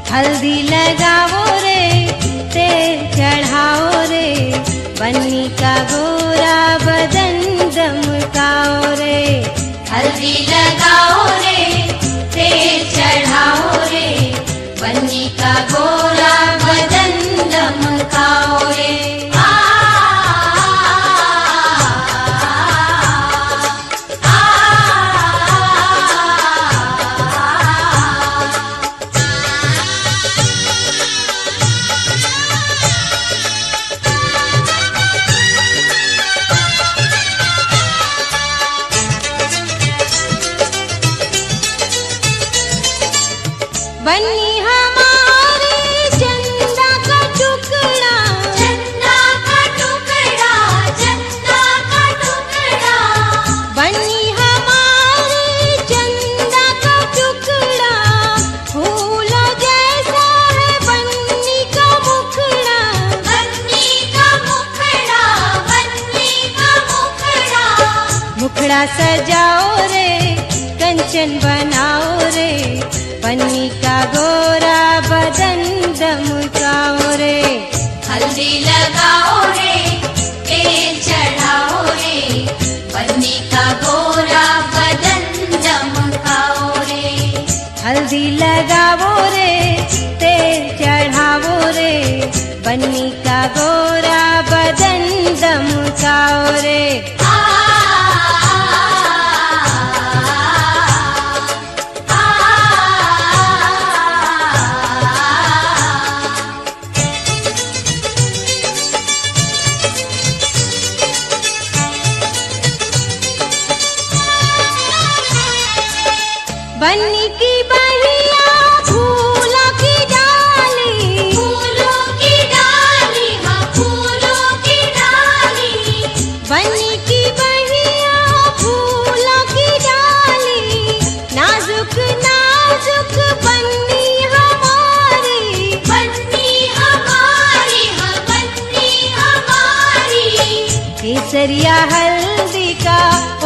हल्दी लगाओ रे, तेल चढ़ाओ रे, बन्नी का गोरा बदन दमकाओ रे। हल्दी लगाओ रे, तेल चढ़ाओ रे, बन्नी का गोरा बदन दमकाओ रे। बन्नी हमारे चंदा का टुकड़ा, चंदा का टुकड़ा, चंदा का टुकड़ा। बन्नी हमारे चंदा का टुकड़ा, फूलों जैसा है बन्नी का मुखड़ा। बन्नी का मुखड़ा, बन्नी का मुखड़ा। मुखड़ा सजाओ रे, कंचन बनाओ रे, बन्नी का गोरा बदन दमकाओ रे। हल्दी लगाओ रे, तेल चढ़ाओ रे, बन्नी का गोरा बदन दमकाओ रे। हल्दी लगाओ रे, तेल चढ़ाओ रे, बन्नी का गोरा बदन दमकाओ रे। बन्नी की बहिया फूलों की डाली, फूलों की डाली, हाँ फूलों की डाली। बन्नी की बहिया फूलों की डाली, नाजुक नाजुक बन्नी हमारी। बन्नी हमारी, हाँ बन्नी हमारी। केसरिया हल्दी का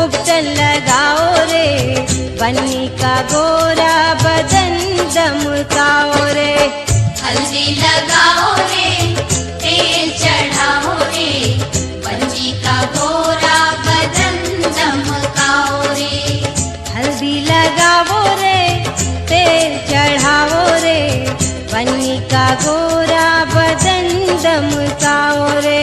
उपटन लगाओ रे, बन्नी का गोरा बदन दमकाओ रे। हल्दी लगाओ रे, तेल चढ़ाओ रे, बन्नी का गोरा बदन दमकाओ रे। हल्दी लगाओ रे, तेल चढ़ाओ रे, बन्नी का गोरा बदन दमकाओ रे।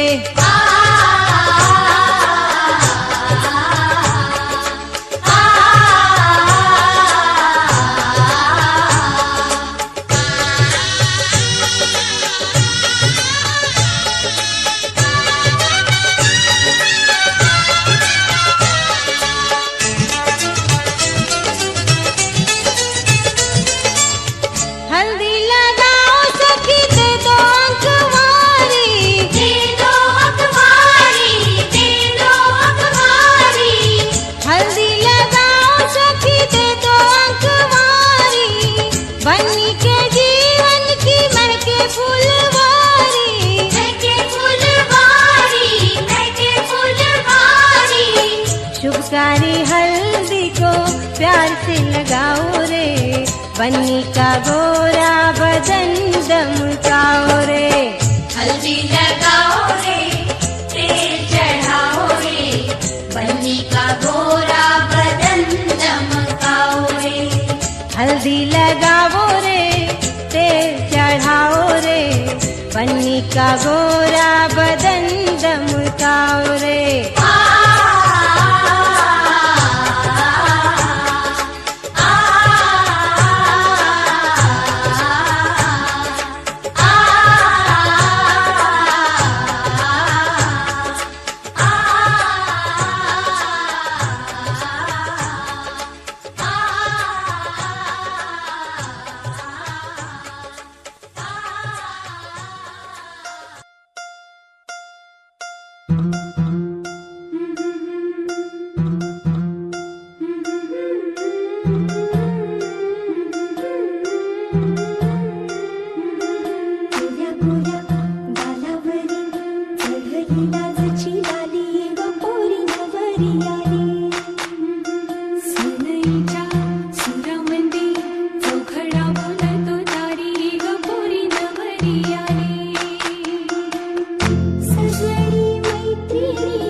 हल्दी लगाओ सखी, दे दो अखबारी, दे दो अखबारी, दे दो अखबारी। हल्दी लगाओ सखी, दे दो अखबारी, बन्नी के जीवन की महके फुलवारी। महके फुलवारी, महके फुलवारी। शुभकारी हल्दी को प्यार से लगाओ रे, बन्नी का गोरा बदन दमकाओ रे। हल्दी लगाओ रे, तेल चढ़ाओ रे, बन्नी का गोरा बदन दमकाओ रे। हल्दी लगाओ रे, तेल चढ़ाओ रे, बन्नी का गोरा बदन दमकाओ रे। गोऱ्या गोऱ्या गालावरी चढली लाजची लाली ग पोरी नवरी आली. सनईच्या सुरामंदी चौघडा बोलतो दारी ग पोरी नवरी आली. सजनी मैत्रिणी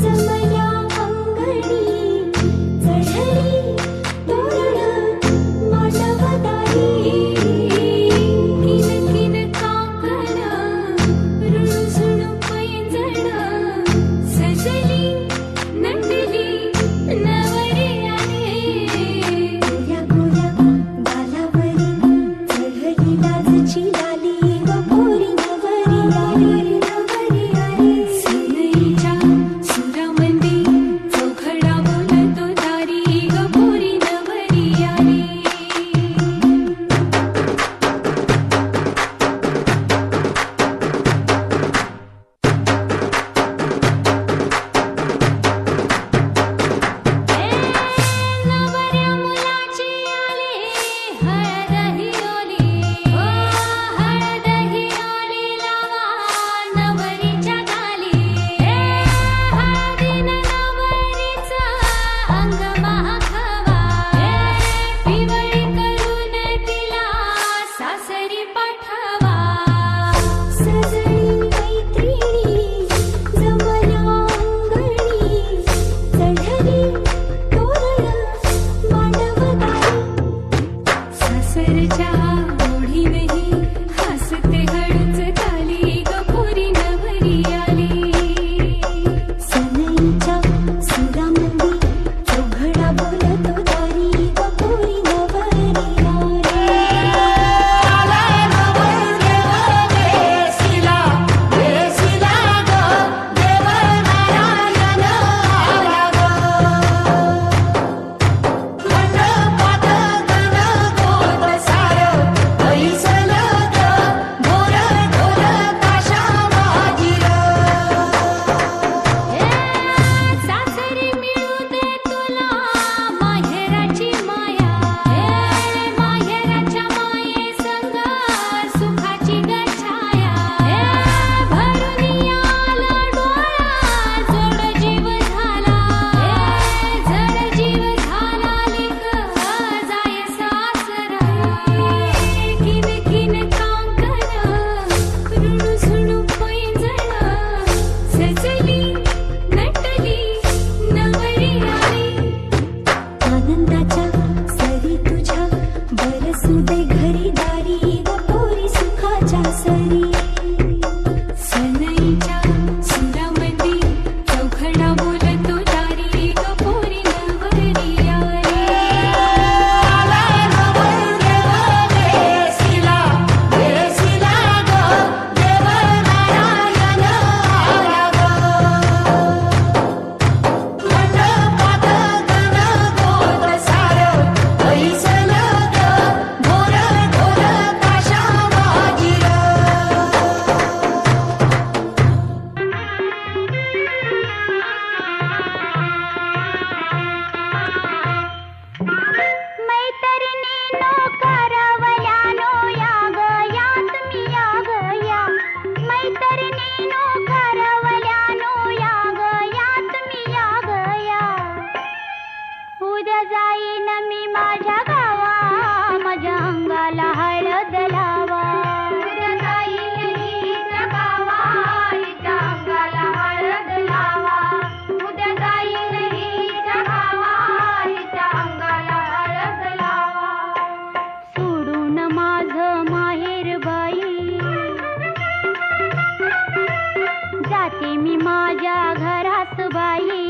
जमल्या अंगणी चढली तोरण मांडवदारी. किन किन काकण रुणझुण पैंजण सजली नटली नवरी आली. गोऱ्या गोऱ्या गालावरी चढली लाजची लाली ग पोरी नवरी आली. नवरी आली. सनईच्या सुरामंदी चौघडा बोलतो दारी ग पोरी नवरी आली. नवऱ्या मुलाची आली हळद ही ओली. हळद ही ओली लावा नवरीच्या गाली. हळदीनं नवरीचं अंग महाखावा. पिवळी करून तिला सासरी पाठवा. सजनी मैत्रिणी जमल्या अंगणी चढली तोरण मांडवदारी. सासरच्या ओढीनही हसते हळूच झाली ग पोरी नवरी आली. सनईच्या सुरामंदी चौघडा बोलतो दारी ग पोरी नवरी आली. सासरी मिळू दे तुला माहेराची माया. माहेराच्या माये संग सुखाची गछाया. भरून आला डोळा जोड जीव झाला. जड जीव झाला लेक जाय सासरा. किन किन कांकण रुणझुण पैंजण सजली नटली नवरी आली. आनंदाच्या सरी तुझ्या बरसू दे घरी दारी ग पोरी सुखाच्या सरी. सनईच्या सुरामंदी चौघडा बोलतो दारी ग पोरी नवरी आली. मैत्रिणीनो करवल्यानो या ग या तुम्ही या ग या. मैत्रिणीनो करवल्यानो या ग या तुम्ही या ग या. उद्या जाईन मी माझ्या गावा माझ्या अंगाला हळद लावा. उद्या जाईन हिच्या गावा हिच्या अंगाला हळद लावा. उद्या जाईन हिच्या गावा हिच्या अंगाला हळद लावा. सोडून माझं माहेर बाई जाते मी माझ्या घरात बाई.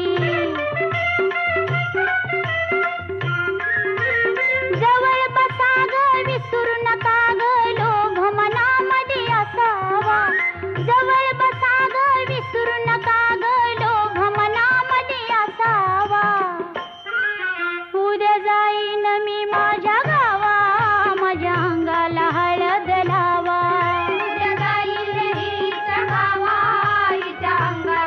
जवळ बसा ग विसरू नका ग लोभ मनामध्ये असावा. जवळ बसा ग विसरू नका ग लोभ मनामध्ये असावा. उद्या जाईन मी माझ्या गावा माझ्या अंगाला हळद लावा. उद्या जाईन हिच्या गावा हिच्या अंगाला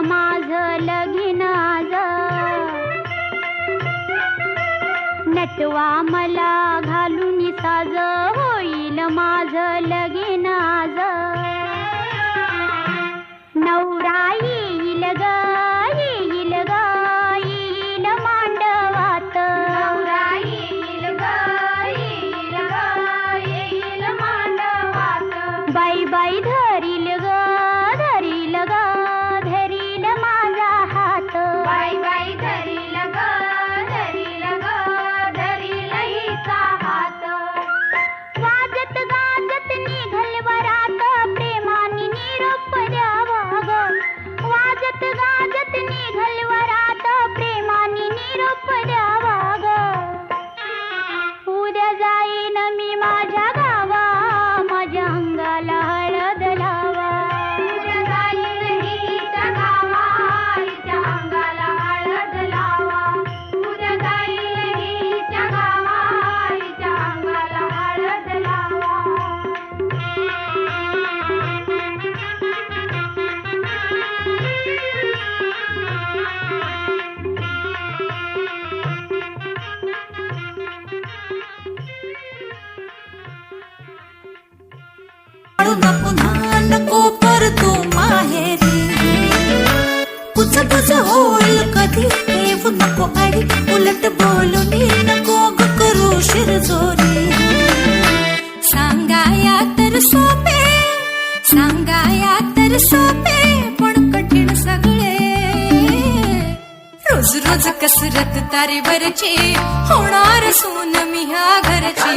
माझं लगीन आज. नटवा मला घालून साज, होईल माझं लगीन आज. नवरा येईल ग येईल ग येईल मांडवात. नवरा येईल ग येईल मांडवात. बाई बाई धरील ग धरील ग धरील माझा हात. बाई बाई धरील ग धरील ग धरील हिचा हात. वाजत गाजत निघल वरात, प्रेमाने निरोप द्यावा ग. वाजत गाजत निघल वरात, प्रेमाने निरोप द्यावा ग. उद्या जाईन मी माझ्या गावा, माझ्या अंगाला हळद लावा. उद्या जाईन हिच्या गावा, हिच्या अंगाला हळद लावा. उद्या जाईन हिच्या गावा, हिच्या अंगाला हळद लावा. पुन्हा नको परतू माहेरी. कुचकुच होईल कधी येऊ नको आडी, उलट बोलून नको ग करू शिरजोरी. सांगाया तर सोपे सांगाया तर सोपे, पण कठीण सगळे. रोज रोज कसरत तारेवरची, होणार सून मी ह्या घरची.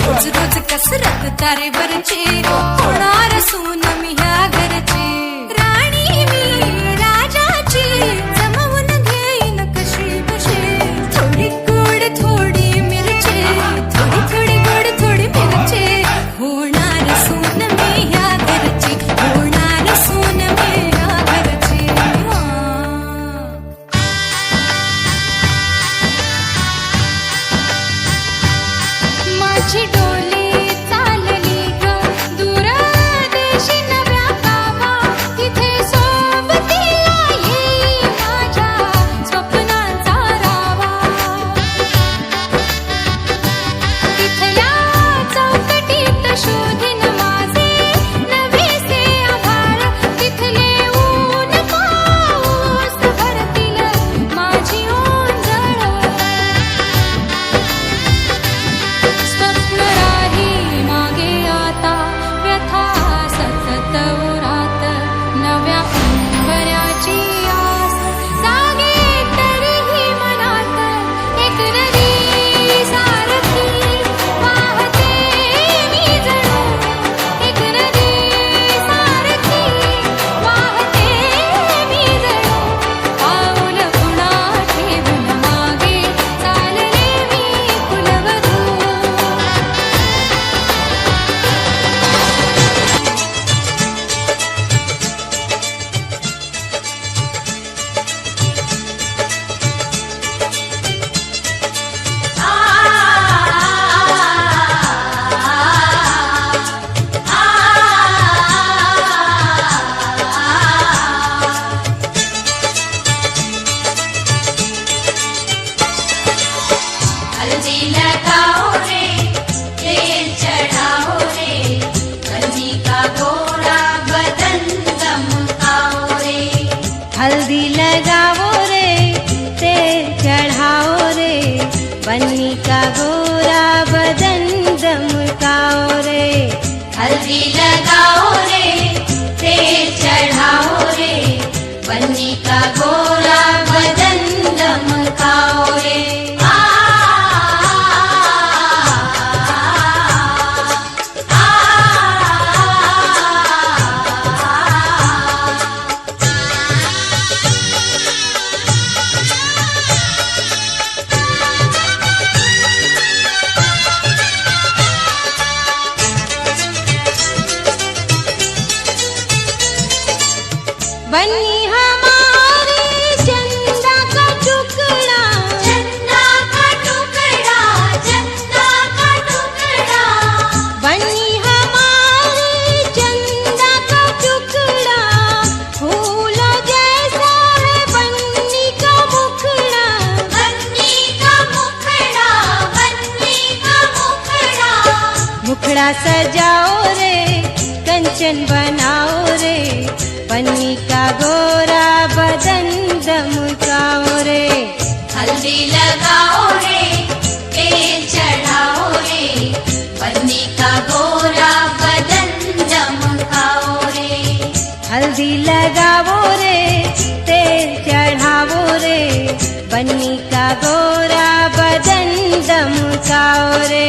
रोज रोज कसरत तारेवरची, होणार सून मी ह्या घरची. राणी मी राजाची, जमवून घेईन कशी कशी. थोडी गोड थोडी मिरची, थोडी थोडी गोड थोडी मिरची. होणार सून मी ह्या घरची, होणार सून मी ह्या घरची. माझी डोली चालली ग दूर देशी नव्या गावा. तिथे सोबतीला येई माझ्या स्वप्नांचा रावा. तिथल्या चौकटीत शोधीन माझे नवेसे आभाळ. तिथले ऊन पाऊस भरतील माझी ओंजळ. स्वप्न राही मागे आता, व्यथा सतत उरात. नव्या उंबऱ्याची आस जागे तरीही मनात. एक नदी सारखी वाहते मी जणू, एक नदी सारखी वाहते मी जणू. पाऊल पुन्हा ठेवून मागे चालले मी कुलवधू. हल्दी लगाओ रे, तेल चढ़ाओ रे. बन्नी का गोरा बदन दमकाओ रे. हल्दी लगाओ रे तेल चढ़ाओ रे. बन्नी का गोरा बदन दमकाओ रे. हल्दी लगाओ रे, तेल चढ़ाओ रे. बन्नी का गोरा बदन दमकाओ रे. बन्नी हमारी चंदा का टुकड़ा, चंदा का टुकड़ा, चंदा का टुकड़ा. बन्नी हमारी चंदा का टुकड़ा. फूलों जैसा गौरा सजाओ रे कंचन बनाओ रे बन्नी का गोरा बदन दमकाओ रे हल्दी लगाओ रे तेल चढ़ाओ रे बन्नी का गोरा बदन दमकाओ रे हल्दी लगाओ रे तेल चढ़ाओ रे बन्नी का गोरा बदन दमकाओ रे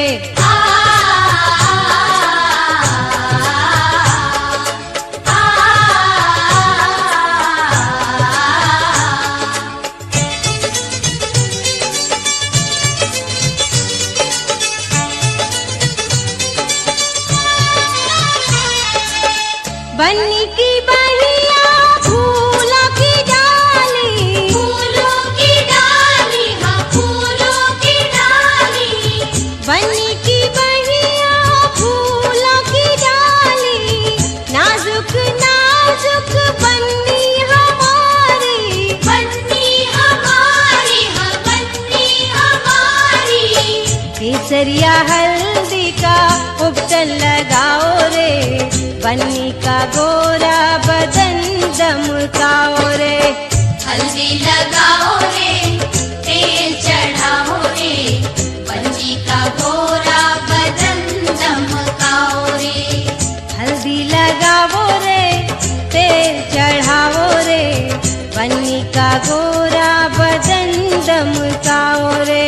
बन्नी की बहिया फूलों की डाली फूलों की डाली हाँ फूलों की डाली बन्नी की बहिया फूलों की डाली नाजुक नाजुक बन्नी हमारी हाँ बन्नी हमारी केसरिया हल्दी का उपटन लगाओ रे बन्नी का गोरा बदन दमकाओ रे हल्दी लगाओ रे तेल चढ़ाओ रे बन्नी का गोरा बदन दमकाओ रे हल्दी लगाओ रे तेल चढ़ाओ रे बन्नी का गोरा बदन दमकाओ रे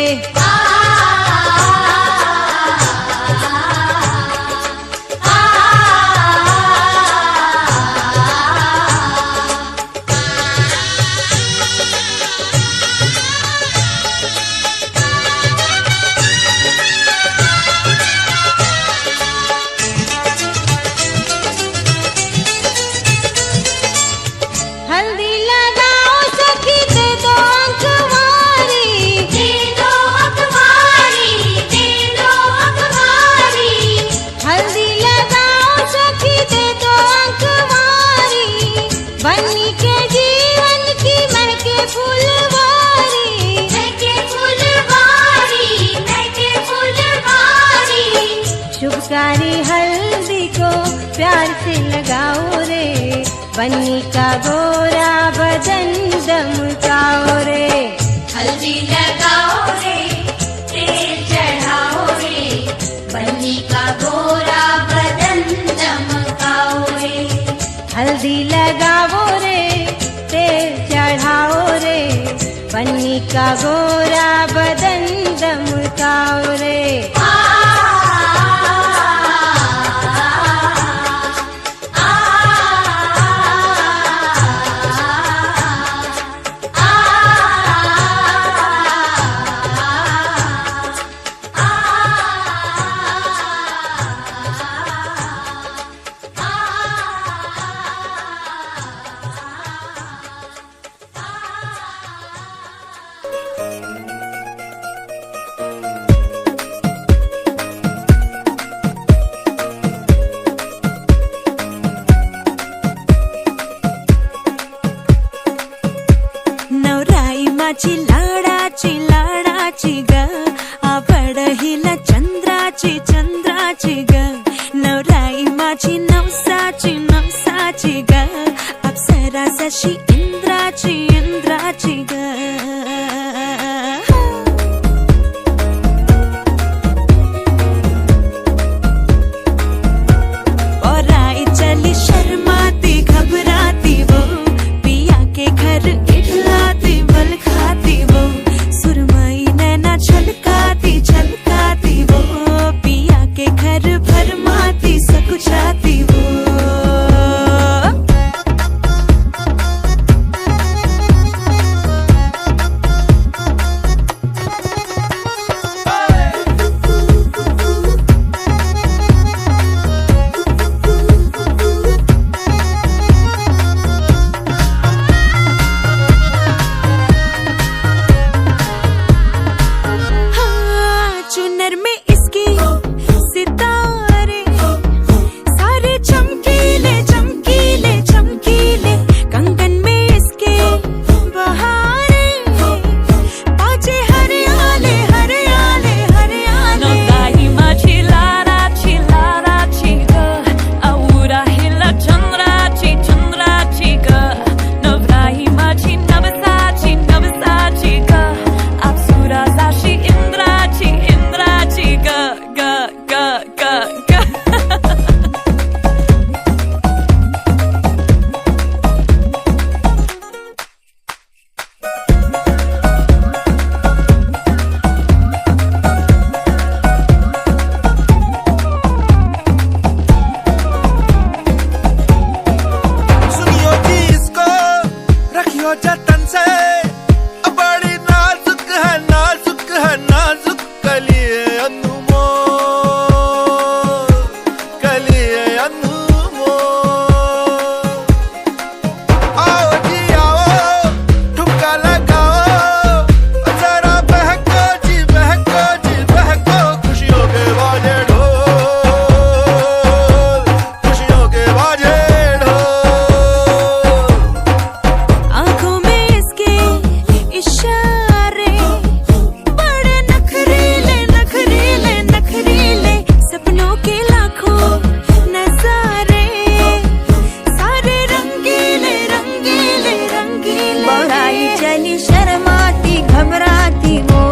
हल्दी लगाओ सखी दे दो अखबारी दे दो अखबारी दे दो अखबारी हल्दी लगाओ सखी दे दो अखबारी बन्नी के जीवन की महके फुलवारी महके फुलवारी शुभकारी हल्दी को प्यार से लगाओ रे बन्नी का गोरा बदन दमकाओ रे हल्दी लगाओ रे तेल चढ़ाओ रे बन्नी का गोरा बदन दमकाओ रे हल्दी लगाओ रे तेल चढ़ाओ रे बन्नी का गोरा बदन दमकाओ रे नवराई माझी लाडाची ग आवड हिला चंद्राची ग नवराई माझी नवसाची ग अप्सरा जशी इंद्राची ग हो जतन से, बड़ी नाजुक है नाजुक है नाजुक कलिए अनमोल, कलिए अनमोल। आओ जी आओ, ठुमका लगाओ, जरा बहको जी बहको जी बहको, खुशियों के बाजे ढोल, खुशियों के बाजे ढोल। आंखों में इसके इशारे, बड़े नखरीले नखरीले नखरीले, सपनों के लाखों नजारे, सारे रंगीले रंगीले रंगीले। बढ़ाई चली शर्माती घबराती वो,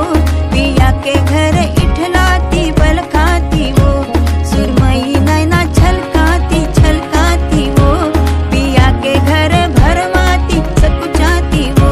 पिया के घर इठलाती बल खाती वो, सुरमई नैना छलकाती छलकाती वो, पिया के घर भरमाती सकुचाती वो।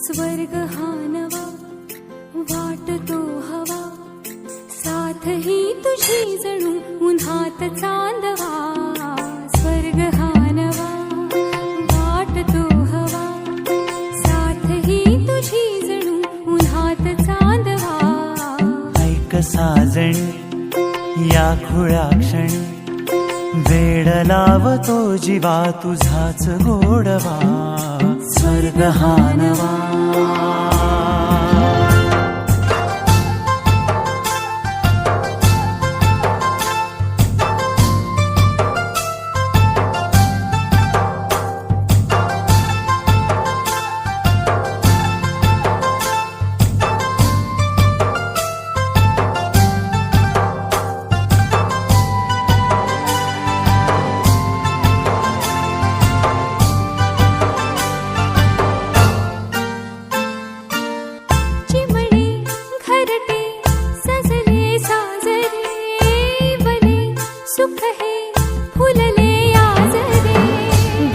स्वर्ग हा नवा वाटतो हवा, साथ ही तुझी जणू उन्हात चांदवा। स्वर्ग हा नवा वाटतो हवा, साथ ही तुझी जणू उन्हात चांदवा। ऐक साजणी या खुळ्या क्षणी, वेड लावतो जीवा तुझाच गोडवा। स्वर्ग हा नवा। चिमणे घरटे सजले साजरे, वले सुख हे फुलले आजरे।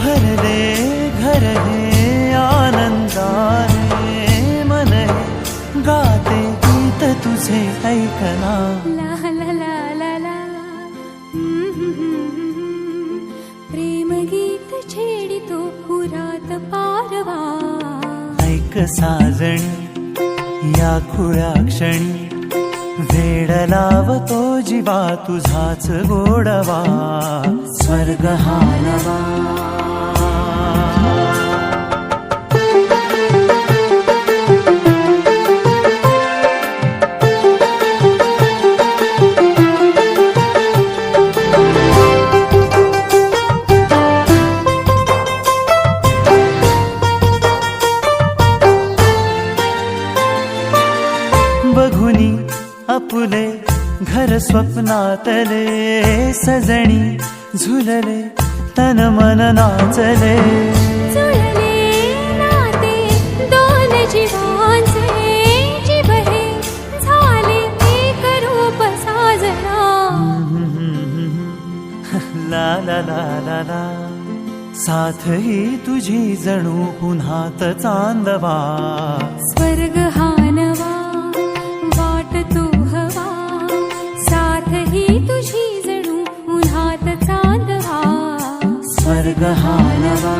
भरले घर हे आनंदाने, मन हे गाते गीत तुझे ऐकना। ला ला ला ला ला, प्रेम गीत छेडितो पुरात पारवा। ऐक साजणी या खुळ्या क्षणी, वेड लावतो जीवा तुझाच गोडवा। स्वर्ग हा नवा। बघुनी आपुले घर स्वप्नातले, सजणी झुलले तन मन नाचले। जुळले नाते दोन जीवांचे, जीव हे झाले एक रूप साजना। ला ला ला ला ला, साथ ही तुझी जणू पुन्हात चांदवा। स्वर्ग हा नवा वाटतो हवा, साथ ही तुझी जणू उन्हात चांदवा। स्वर्ग हा नवा।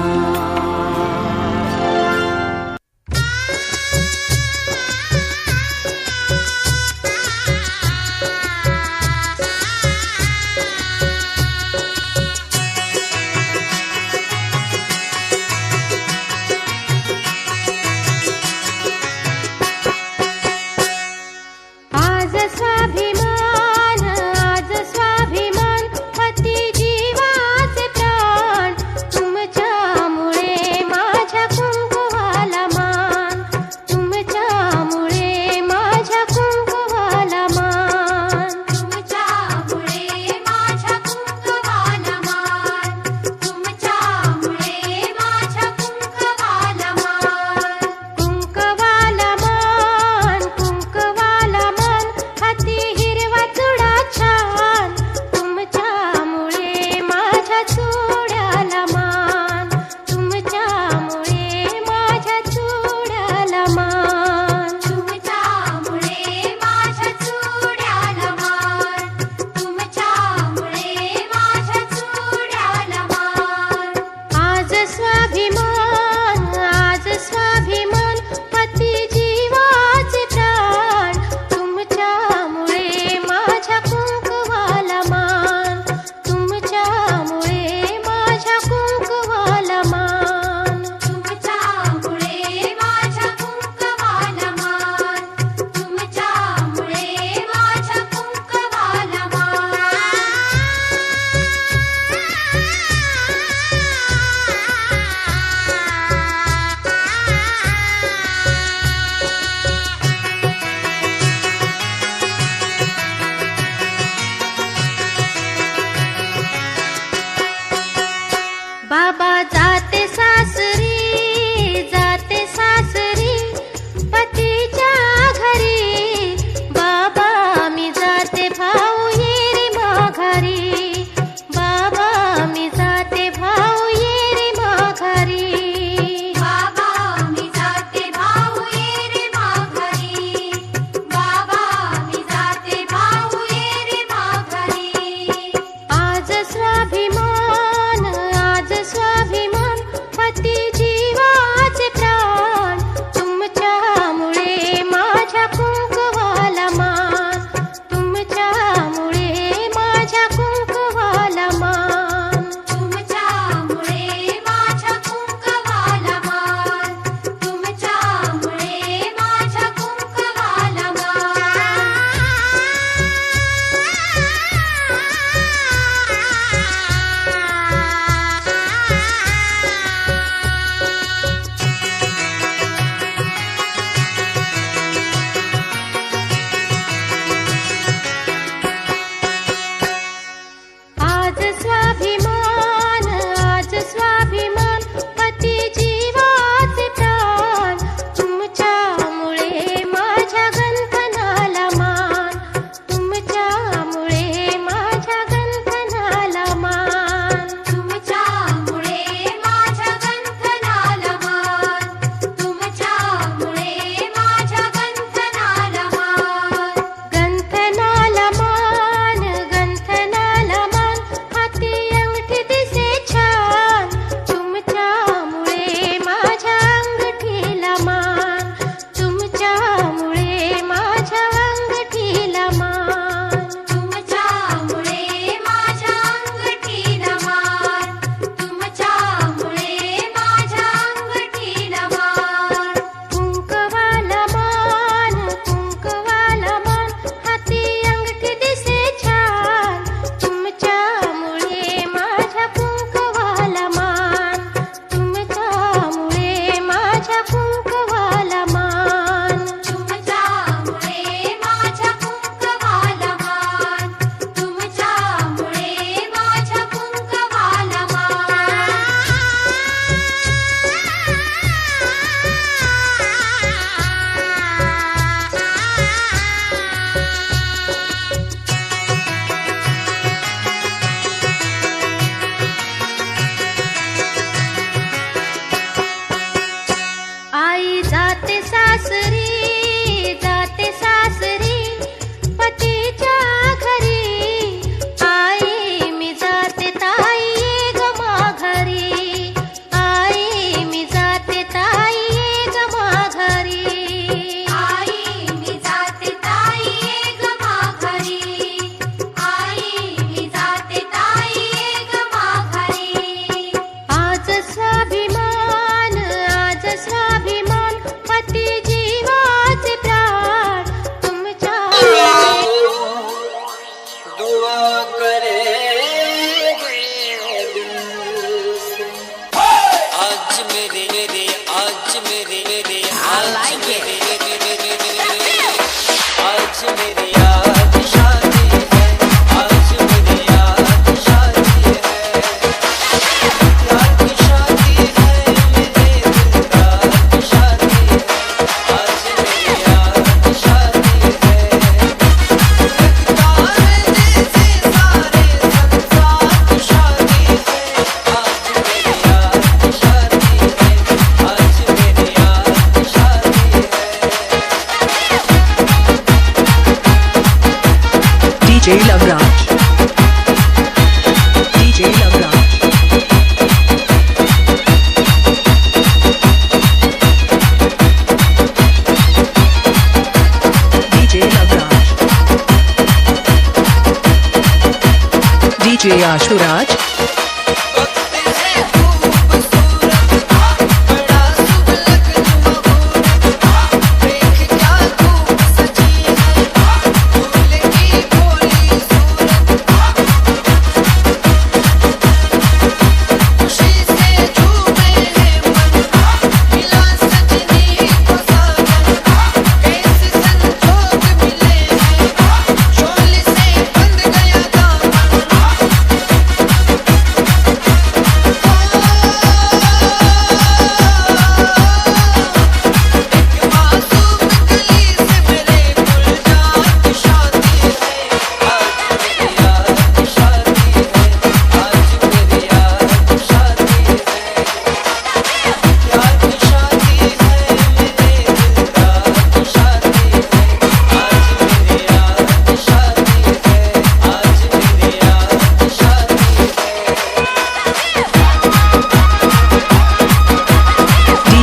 DJ Ashuraj.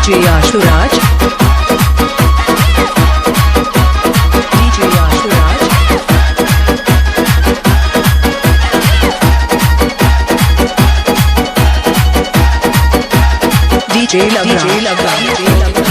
DJ Ashuraj. DJ Ashuraj. DJ Lagraj. DJ Lagraj.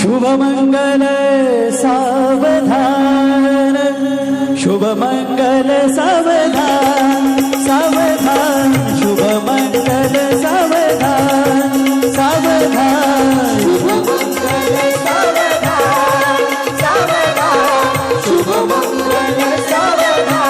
शुभ मंगल सावधान, शुभ मंगल सावधान, सावधान, शुभ मंगल सावधान, सावधान, शुभ मंगल सावधान, सावधान, शुभ मंगल सावधान.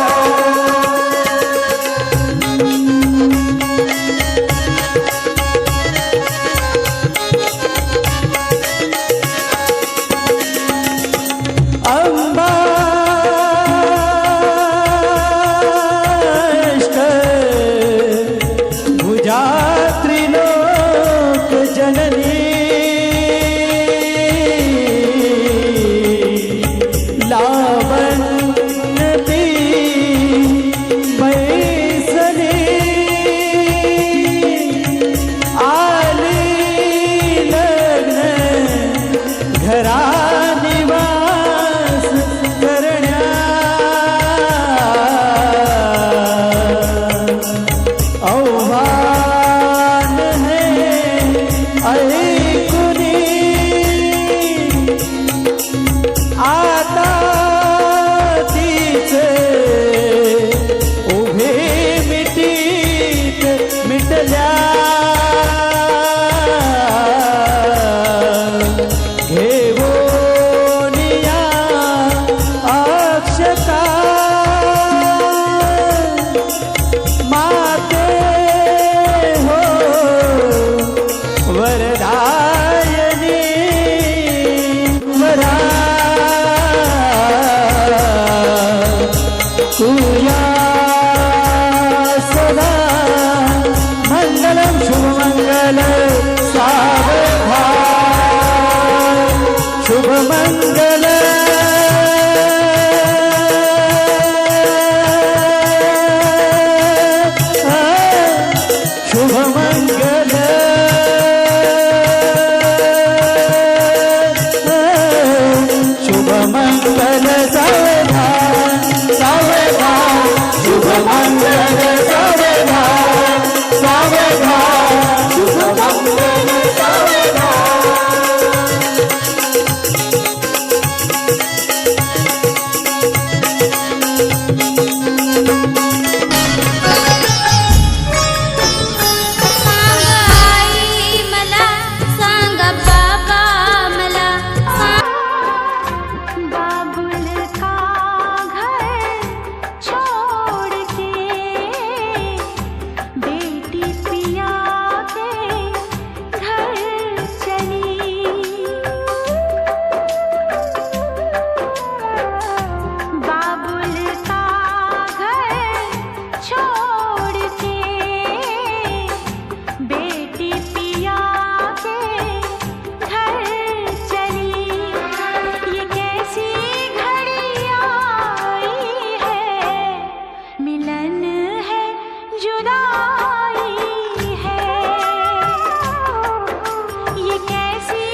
ऐकुनी आता तिचे उभे मिठीत मिटल्या घेवोनिया अक्षता माते हो वरदायनी वरा कुया सदा मंगलम शुभमंगल सावधान शुभमंगल शुभमंगल शुभमंगल सावधान सावधान शुभमंगल सावधान सावधान शुभमंगल आई मला सांग बाबा मला बाबुल का घर छोड़ के बेटी पिया के घर चली बाबुल का घर छोड़ के बेटी पिया के घर चली ये कैसी घड़ी आई है मिलन है जुदाई है ये कैसी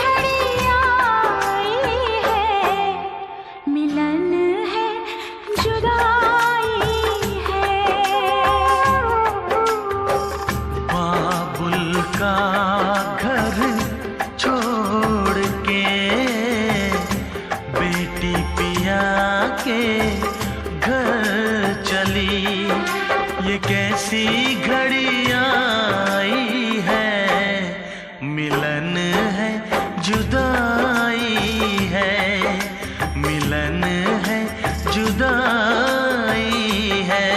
घड़ी आई है मिलन है जुदाई है बाबुल का घर छोड़ के बेटी पिया के घर चली ये कैसी घड़ी आई है मिलन है जुदाई है मिलन है जुदाई है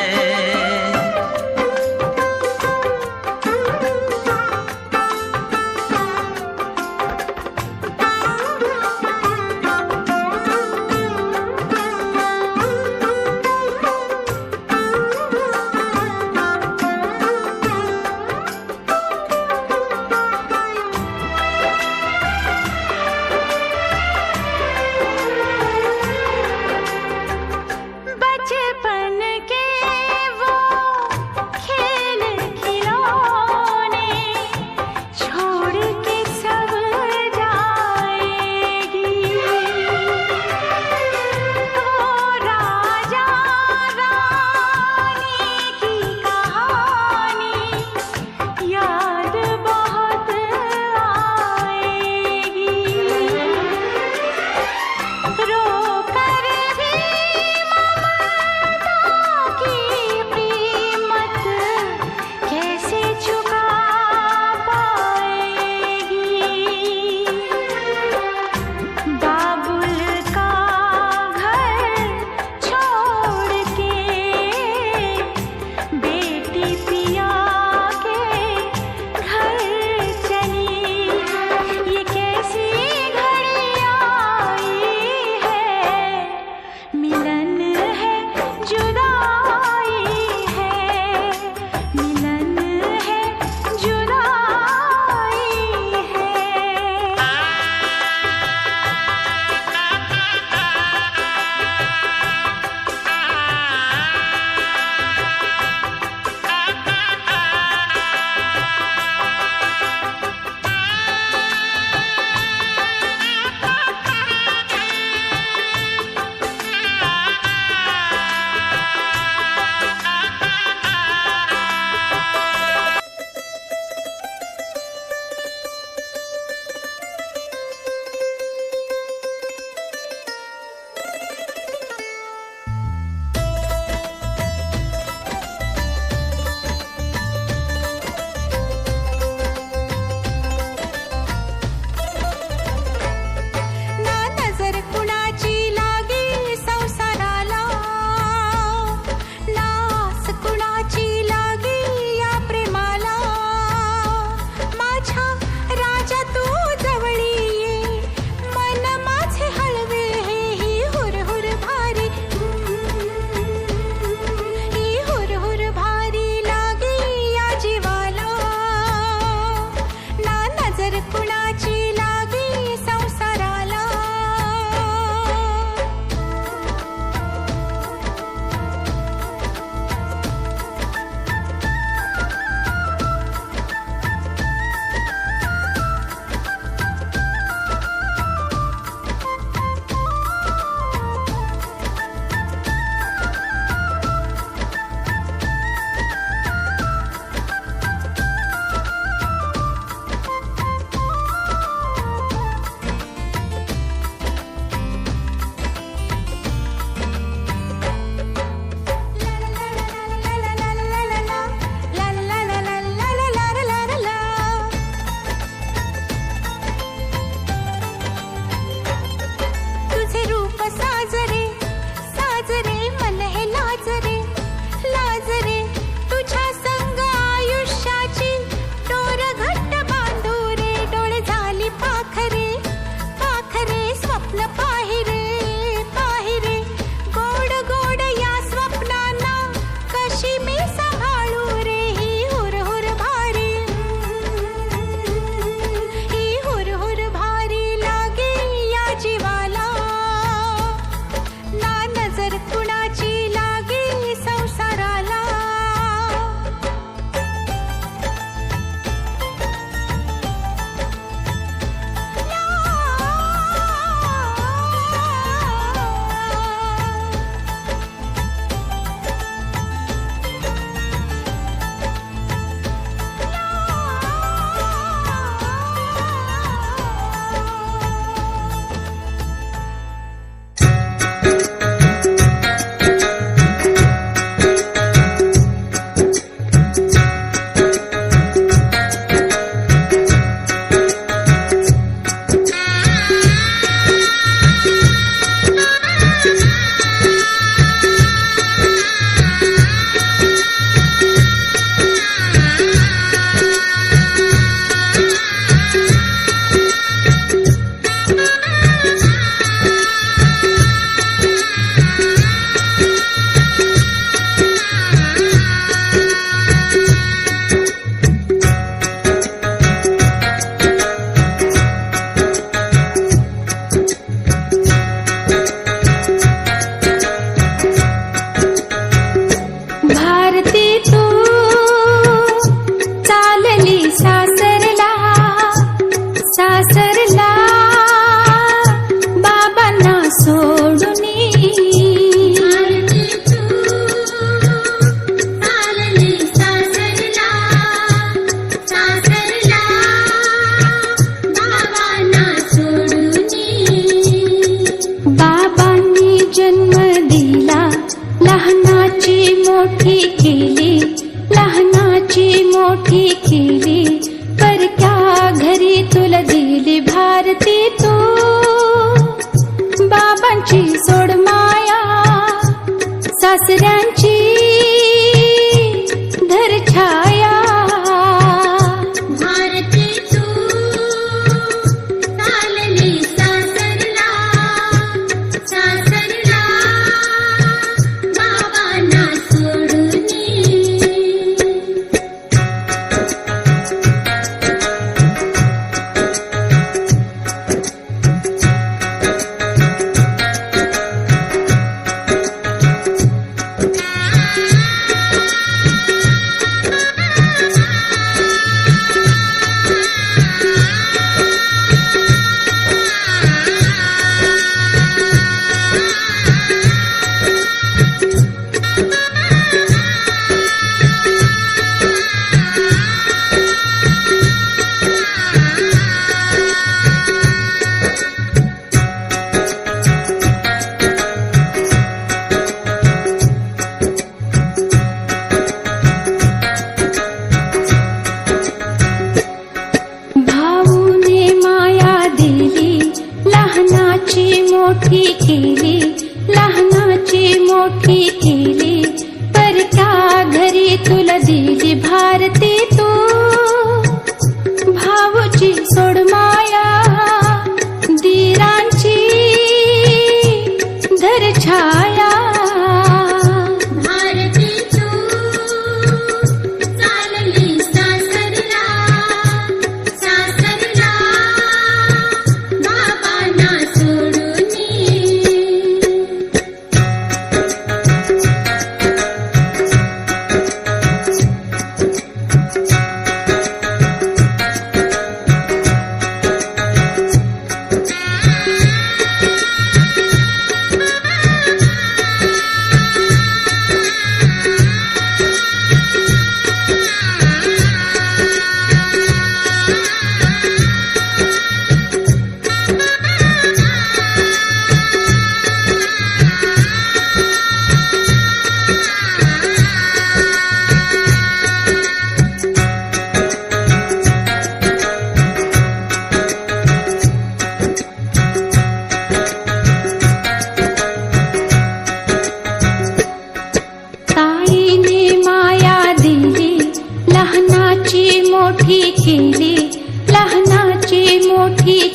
नजर कुणाची लागी संसाराला तुझे रूप साजरे साजरे मन हे लाजरे लाजरे तुझ्या संग आयुष्याची डोर घट्ट बांधू रे डोळे झाली पाखरे पाखरे स्वप्न पाहिरे पाहिरे गोड गोड या स्वप्नांना कशी मी सांभाळू रे ही हुरहुर भारी ही हुरहुर भारी लागे या जीवाला ना नजर कुणाची लागे संसाराला भारती तू चालली सासरला सासरला बाबांना सोडूनी बाबांनी जन्म दिला लहानाची मोठी केली लहानाची मोठी केली परक्या घरी तुला दिली भारती तू बाबांची सोड माया सासऱ्यांची धर छाया भारती तू चालली सासरला सासरला बाबांना सोडूनी मोठी केली, लहानाची मोठी केली, परक्या घरी तुला दिली भारती तू, भाऊची सोड माया, दीरांची धर छाया. भारती तू चालली सासरला, सासरला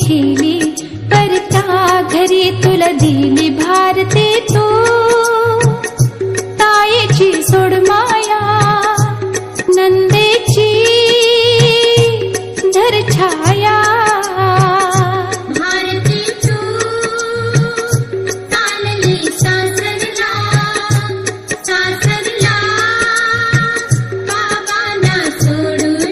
केली परता घरी तुला दिली भारती तू ताईची सोड माया नंदेची धर छाया भारती तू चालली सासरला सासरला बाबांना सोडून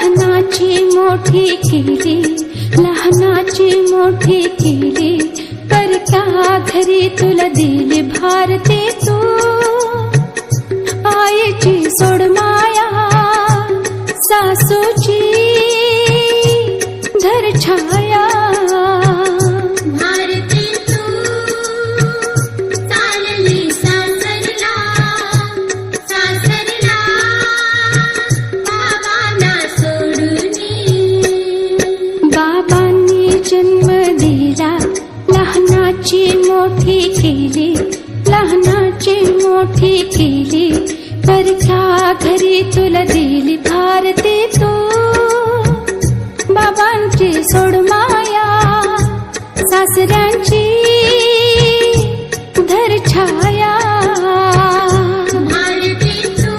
मोठी केली लहानाची मोठी केली परता घरी तुला दिली भारती तू आईची सोड माया सासूची धर छाया भारती तू चालली सासरला सासरला बाबांना सोडून बाबांनी जन्म दिला लहानाची मोठी केली लहानाची मोठी केली परता घरी तुला दिली भारती तू बाबांची सोड माया सासऱ्यांची धर छाया भारती तू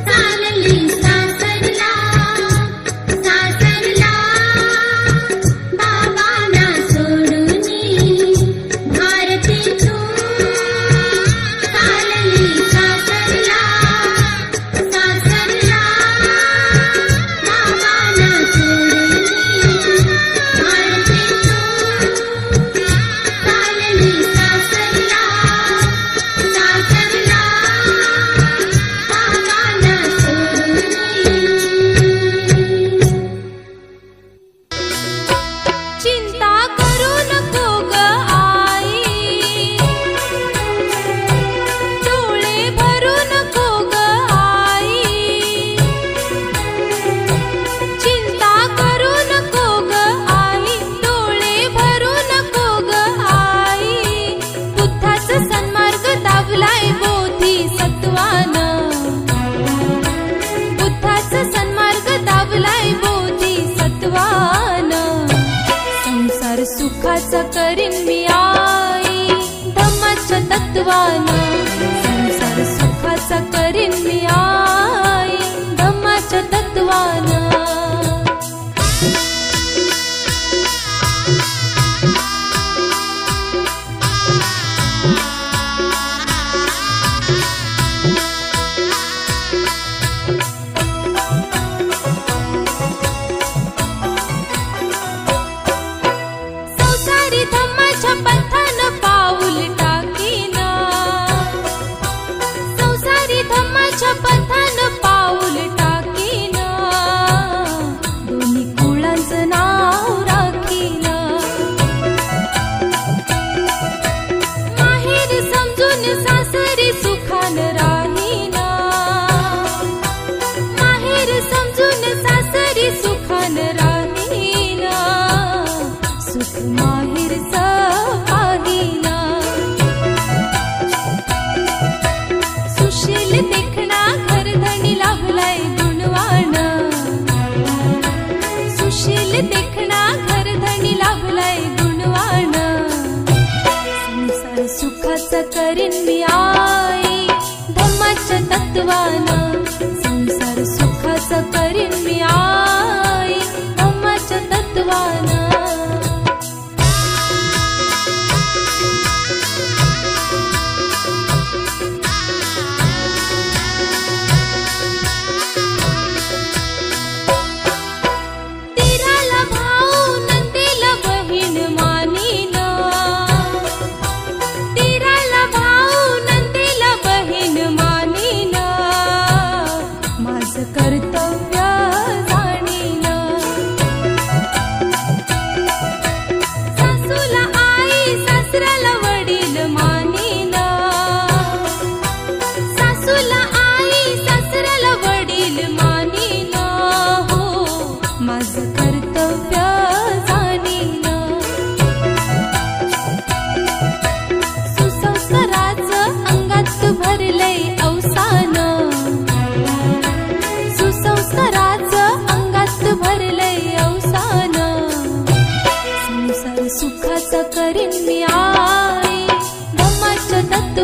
चालली सासरला सासरला बाबांना सोडून भारती तू चालली सासरला सासरला बाबांना सोडून भारती तू चालली सासरला सासरला बाबांना सोडून चिंता करू नको ग आई डोळे भरू नको ग आई चिंता करू नको ग आई डोळे भरू नको ग आई बुद्धाचा सन्मार्ग दावलाय बोधिसत्वानं बुद्धाचा सन्मार्ग दावलाय बोधिसत्वानं संसार सुखाचा करीन मी आई धम्माच्या तत्वानं संसार सुखाचा करीन मी आई धम्माच्या तत्वानं संसारी धम्माच्या पंथानं पाऊल टाकीना संसारी धम्माच्या पंथानं पाऊल टाकीना दोन्ही कुळांचं नाव राखीना माहेर समजून सासरी सुखानं राहीना माहेर समजून सासरी सुखानं राहीना सुख माहेरचं पाहीना सुशील देखणा घरधणी लाभलाय गुणवान सुशील देखणा घरधणी लाभलाय गुणवान संसार सुखाचा करीन मी आई धम्माच्या तत्वानं संसार सुखाचा करीन मी आई धम्माच्या तत्वानं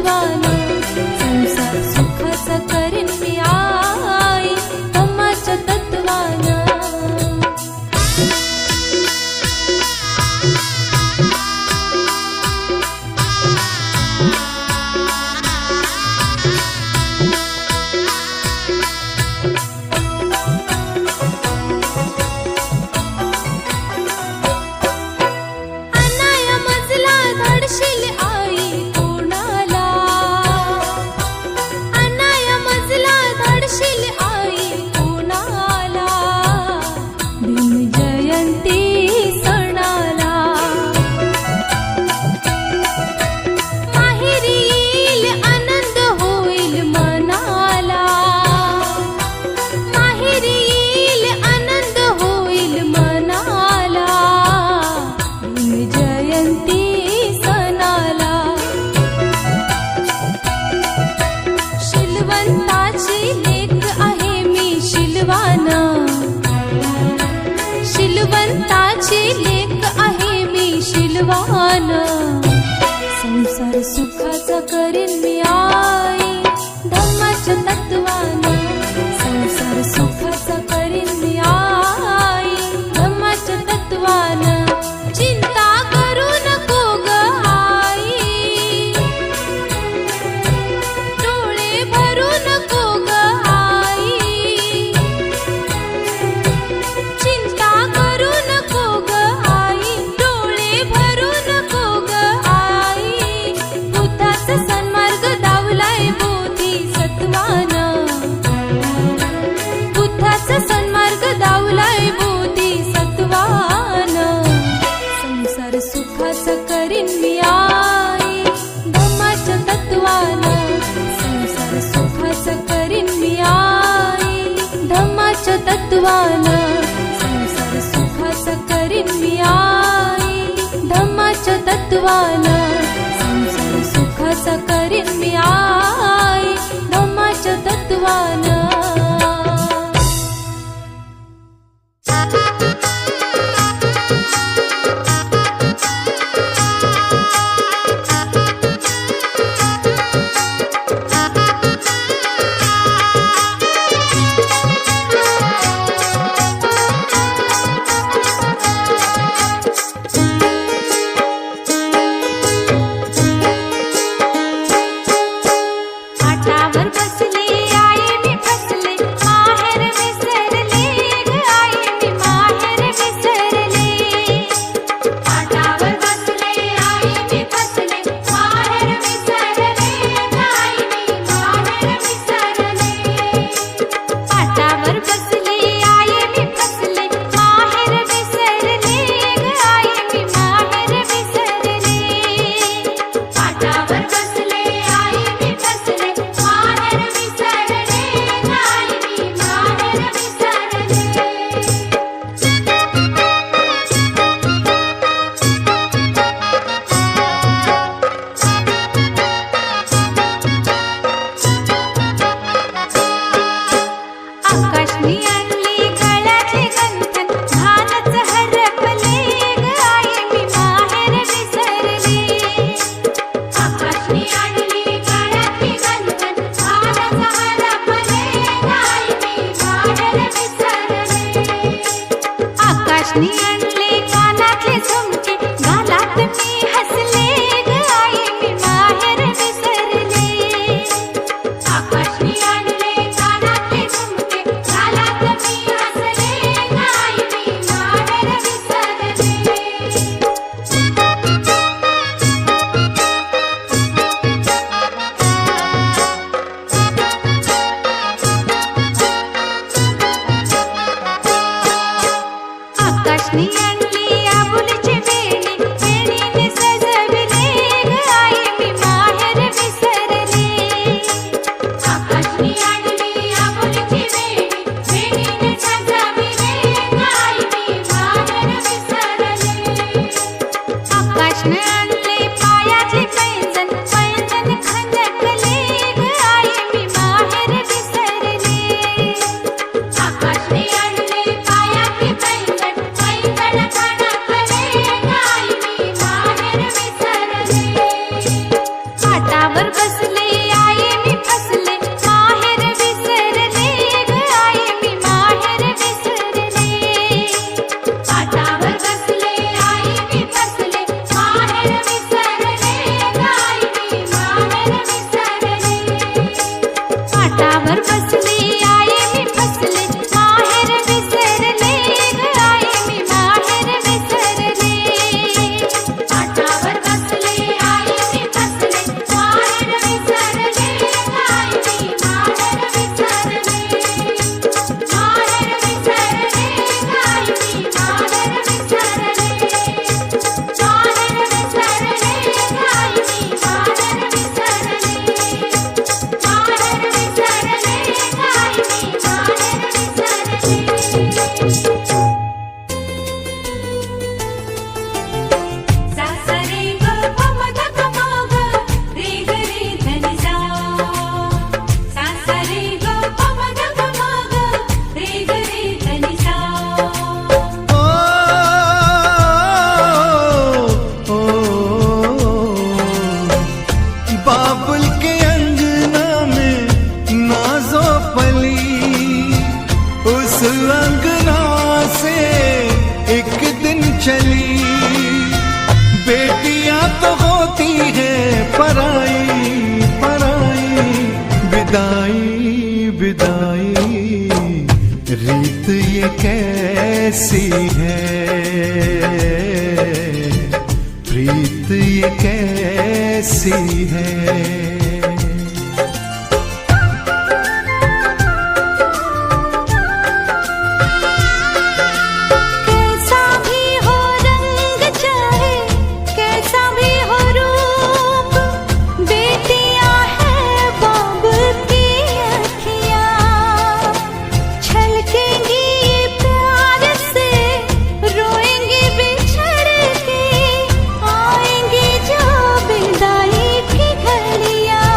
तत्वानं संसार सुखाचा करीन मी आई धम्माच्या तत्वानं अनाया मजला धाडशील आई कोणाला अनाया मजला धाडशील आई कोणाला भीम जयंती सणाला माहेरी येईल आनंद होईल मनाला माहेरी येईल आनंद होईल मनाला भीम जयंती सणाला शिलवंताची लेक आहे मी शिलवान शिलवंताची लेक आहे मी शिलवान संसार सुखाचा करीन मी आई धम्माच्या तत्वानं संसार सुखाचा करीन मी आई धम्माच्या तत्वानं चिंता करू नको ग आई डोळे भरू नको ग आई चिंता करू नको ग आई डोळे भरू नको ग आई बुद्धाचा सन्मार्ग दावलाय बोधिसत्वानं बुद्धाचा सन्मार्ग दावलाय बोधिसत्वानं संसार सुखाचा करीन मी आई धम्माच्या तत्वानं संसार सुखाचा करीन मी आई धम्माच्या तत्वानं संसार सुखाचा करीन मी आई धम्माच्या तत्वानं संसार सुखाचा करीन मी आई धम्माच्या तत्वानं कैसी है प्रीत ये कैसी है। कैसा भी हो रंग चाहे कैसा भी हो रूप, बेटियां हैं बाब की अखियां। छलकेंगी प्यार से रोएंगी बिछड़ के, आएंगी जो विदाई की घड़ियां।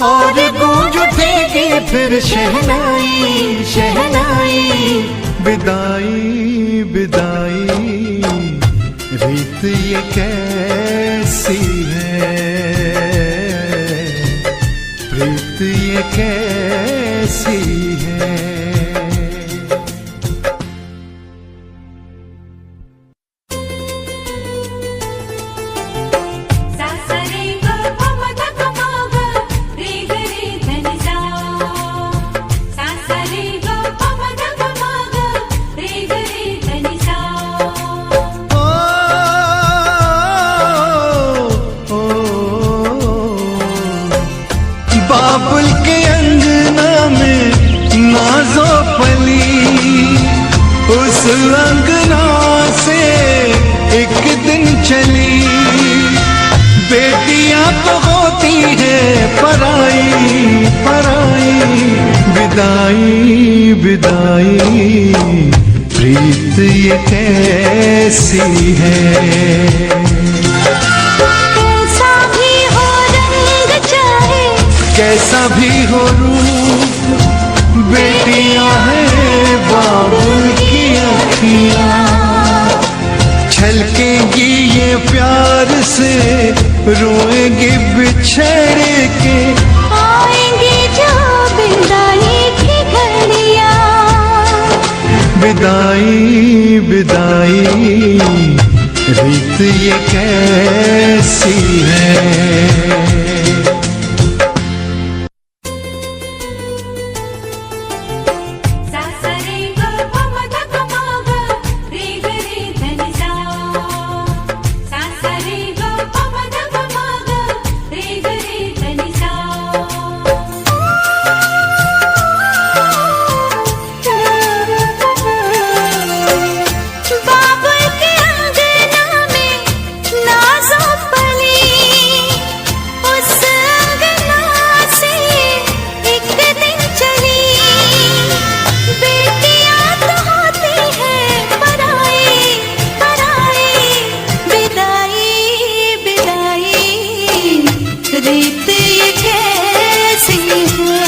और गूंज उठेगी फिर शहनाई शहनाई, विदाई विदाई रीत ये कैसी है प्रीत ये कैसी है। सा सा रे ग प म ध प म ग रे ग रे ध नि सा। सा सा रे ग प म ध प म ग रे ग रे ध नि सा। बाबुल के अंगना में नाजो पली, उस अंगना से एक दिन चली। बेटियां तो होती है पराई पराई, विदाई विदाई प्रीत ये कैसी है। कैसा भी हो रंग चाहे कैसा भी हो रूप, बेटियां हैं बाबुल की अखियां। छलकेंगी ये प्यार से रोएंगी बिछड़ के, आएंगी जो विदाई की घड़ियां। विदाई विदाई रीत ये कैसी है। सा सा रे ग प म ध प म ग रे ग रे ध नि सा। सा सा रे ग प म ध प म ग रे ग रे ध नि सा। बाबुल के अंगना में नाजो पली, उस अंगना से एक दिन चली। बेटियां तो होती हैं पराई पराई, विदाई विदाई रीत ये कैसी है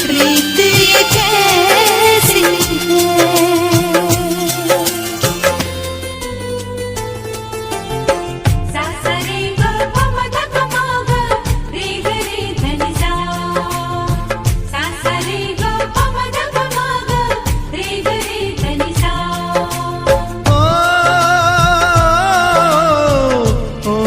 रीत ये कैसी है। सा सा रे ग प म ध प म ग रे ग रे ध नि सा। सा सा रे ग प म ध प म ग रे ग रे ध नि सा। ओ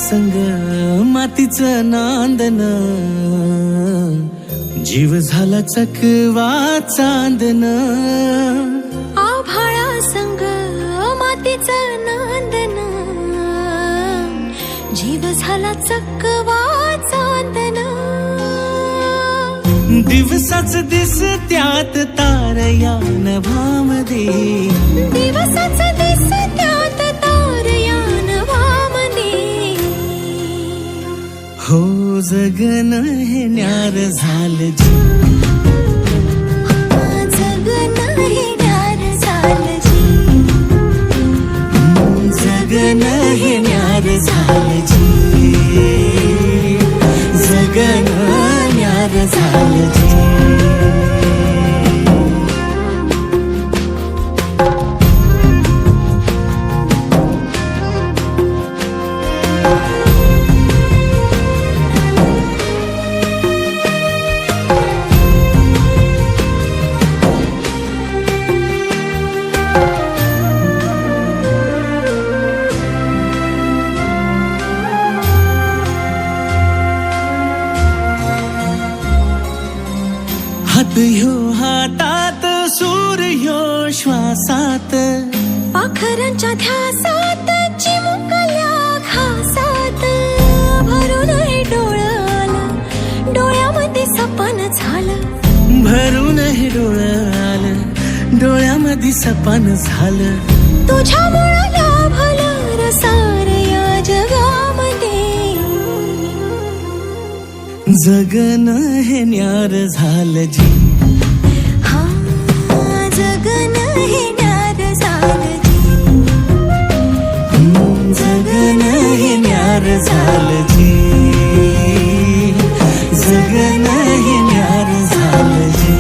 संग मातीचं नांदन, जीव झाला चकवा चांदन. आभाळा संग मातीचं नांदन, जीव झाला चकवा चांदन. दिवसाच दिस त्यात तारया नभामध्ये, दिवसाच दिस त्यात तारया नभामध्ये. हो जगन हे न्यार झालं जी, जगन हे न्यार झालं जी, जगन हे न्यार झालं जी, जगन न्यार झालं जी. हात ह्यो हातात, सूर ह्यो श्वासात, पाखरांच्या ध्यासात, चिमुकल्या घासात. भरून हे डोळं आलं, डोळ्यामध्ये सपन झालं. भरून हे डोळं आलं, डोळ्यामध्ये सपन झालं. तुझ्यामुळं लाभलं रसार या जगामध्ये. जगन हे न्यार झालं जी, हा जगन हे न्यार झालं जी, जगन हे न्यार झालं जी, जगन हे न्यार झालं जी.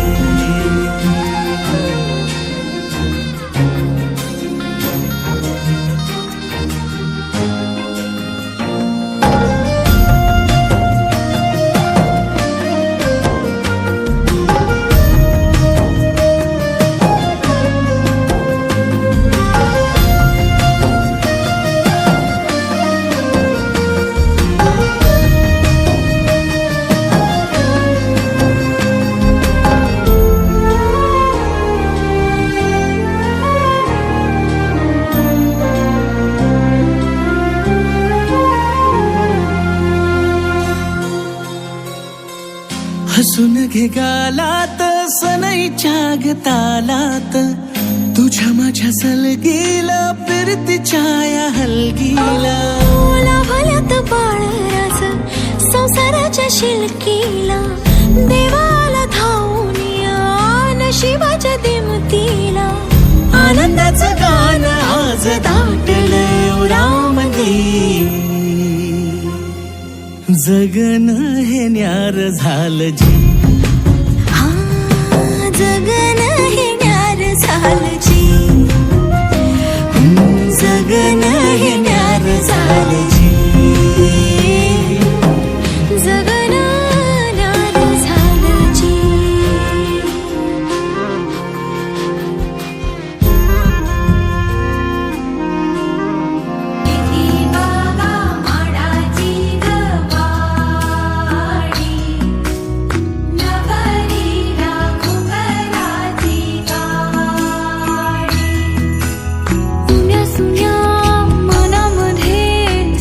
हसून घे गालात, सनईच्या गतालात, तुझ्या माझ्या सलगीला, फिरतीच्या या हलगीला. लाभल्यात बाळराज संसाराच्या शिलकीला. देवाला धावून या नशिबाच्या दिमतीला. आनंदाचं गाण आज दाटलं उरामध्ये. जगन हे न्यार झालं जी, हा जगन हे न्यार झालं जी, जगन हे न्यार झालं जी.